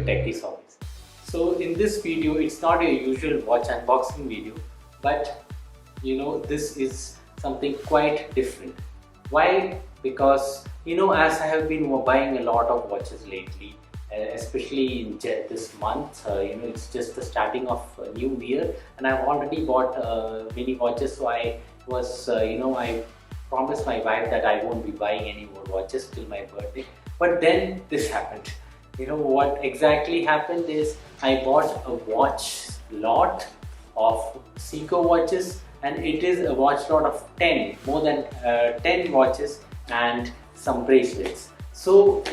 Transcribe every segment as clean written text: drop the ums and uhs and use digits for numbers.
techies hobbies. So in this video, it's not a usual watch unboxing video, but this is something quite different. Why? Because as I have been buying a lot of watches lately, especially in this month, it's just the starting of a new year, and I've already bought many watches. So I was I promised my wife that I won't be buying any more watches till my birthday, but then this happened. What exactly happened is I bought a watch lot of Seiko watches, and it is a watch lot of 10, more than 10 watches and some bracelets. So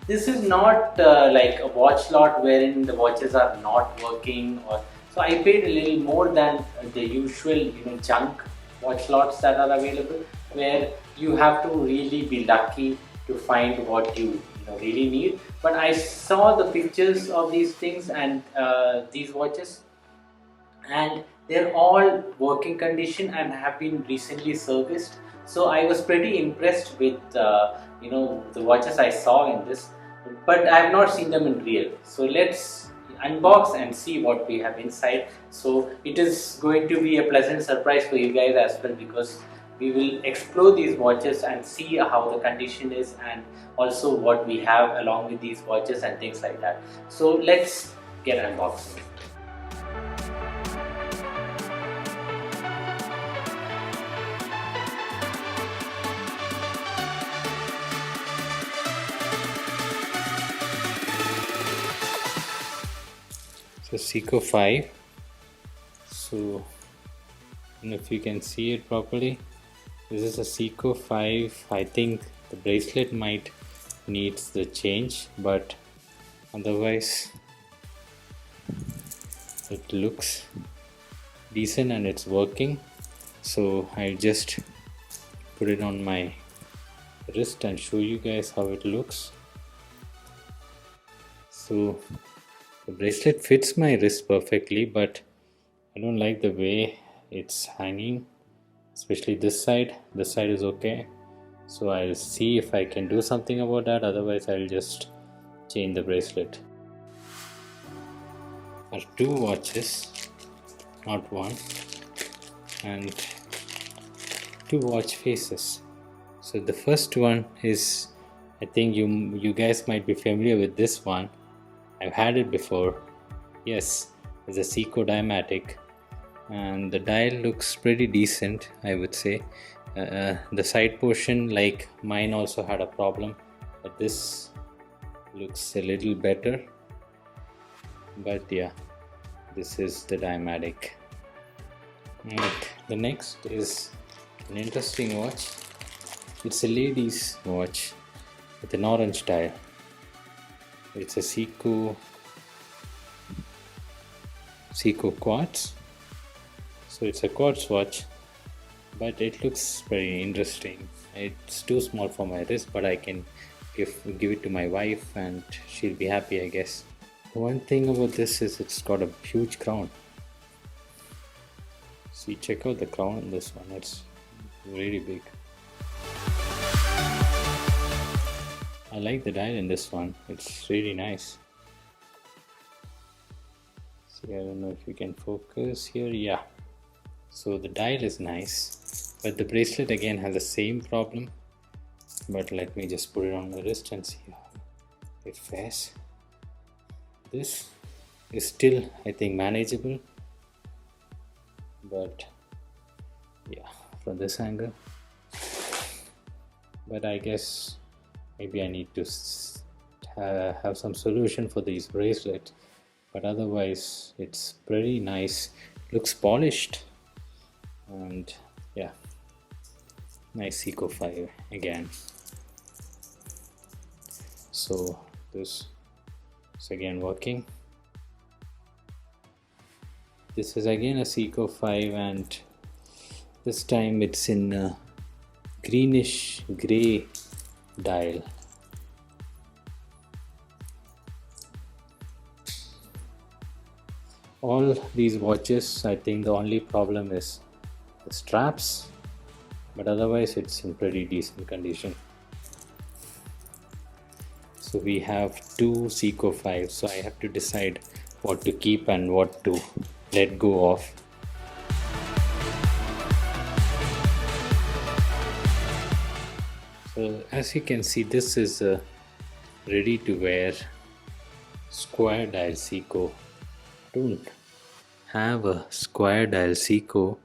this is not like a watch lot wherein the watches are not working, or so I paid a little more than the usual junk watch lots that are available, where you have to really be lucky to find what you really need. But I saw the pictures of these things and these watches, and they're all working condition and have been recently serviced. So I was pretty impressed with the watches I saw in this, but I have not seen them in real. So let's unbox and see what we have inside. So it is going to be a pleasant surprise for you guys as well, because we will explore these watches and see how the condition is, and also what we have along with these watches and things like that. So let's get unboxing. So Seiko 5. So if you can see it properly, this is a Seiko 5. I think the bracelet might needs the change, but otherwise it looks decent and it's working. So I just put it on my wrist and show you guys how it looks. So the bracelet fits my wrist perfectly, but I don't like the way it's hanging, especially this side. This side is okay, so I'll see if I can do something about that. Otherwise I'll just change the bracelet. There are two watches, not one, and two watch faces. So the first one is, I think you guys might be familiar with this one. I've had it before. Yes, it's a Seiko Diamatic, and the dial looks pretty decent, I would say. The side portion, like mine, also had a problem, but this looks a little better. But yeah, this is the Diamatic. And the next is an interesting watch. It's a lady's watch with an orange dial. It's a Seiko Quartz. So it's a quartz watch, but it looks very interesting. It's too small for my wrist, but I can give it to my wife and she'll be happy, I guess. One thing about this is it's got a huge crown. See, check out the crown on this one. It's really big. I like the dial in this one. It's really nice. See, I don't know if you can focus here. Yeah. So the dial is nice, but the bracelet again has the same problem. But let me just put it on my wrist and see how it fares. This is still, I think, manageable, but yeah, from this angle. But I guess maybe I need to have some solution for these bracelets, but otherwise it's pretty nice. Looks polished, and yeah, nice Seiko 5 again. So this is again working. This is again a Seiko 5, and this time it's in a greenish gray dial. All these watches, I think the only problem is the straps, but otherwise it's in pretty decent condition. So we have two Seiko 5, so I have to decide what to keep and what to let go of. So as you can see, this is a ready to wear square dial Seiko. Don't have a square dial Seiko,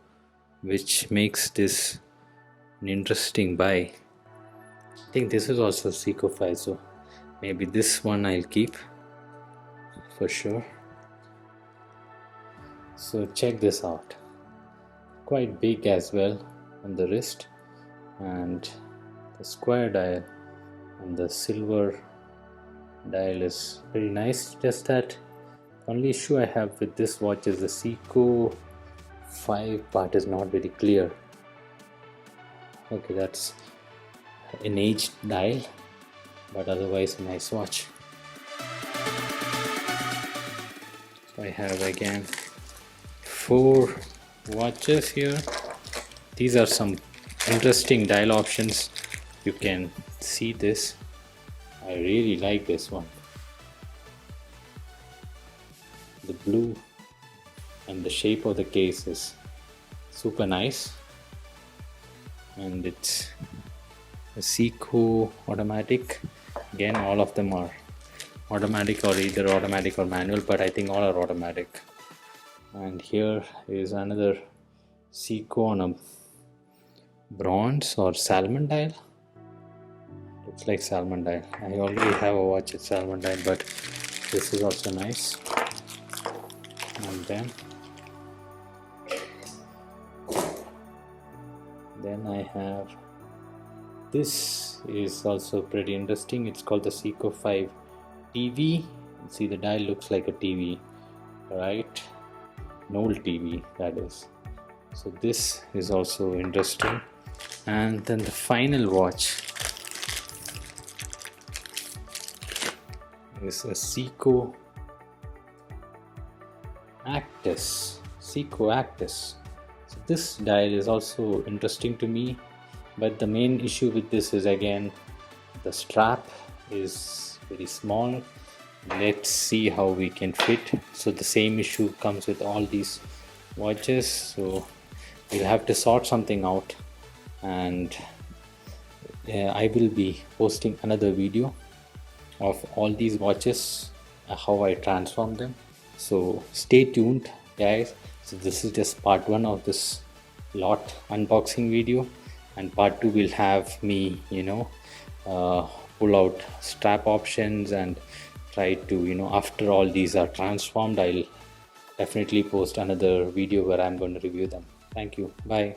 which makes this an interesting buy. I think this is also Seiko 5, so maybe this one I'll keep for sure. So check this out, quite big as well on the wrist, and the square dial and the silver dial is very nice. Just that only issue I have with this watch is the Seiko 5 part is not very clear. Okay, that's an aged dial, but otherwise a nice watch. So I have again 4 watches here. These are some interesting dial options. You can see this. I really like this one. The blue and the shape of the case is super nice, and it's a Seiko automatic. Again, all of them are automatic, or either automatic or manual, but I think all are automatic. And here is another Seiko on a bronze or salmon dial. Looks like salmon dial. I already have a watch at salmon dial, but this is also nice. And then I have this, is also pretty interesting. It's called the Seiko 5 TV. See, the dial looks like a TV, right? An old TV, that is. So this is also interesting. And then the final watch is a Seiko Actus. Seiko Actus. So this dial is also interesting to me, but the main issue with this is again the strap is very small. Let's see how we can fit. So the same issue comes with all these watches, so we'll have to sort something out, and I will be posting another video of all these watches, how I transform them. So stay tuned, guys. So this is just part 1 of this lot unboxing video, and part 2 will have me pull out strap options and try to after all these are transformed, I'll definitely post another video where I'm going to review them. Thank you. Bye.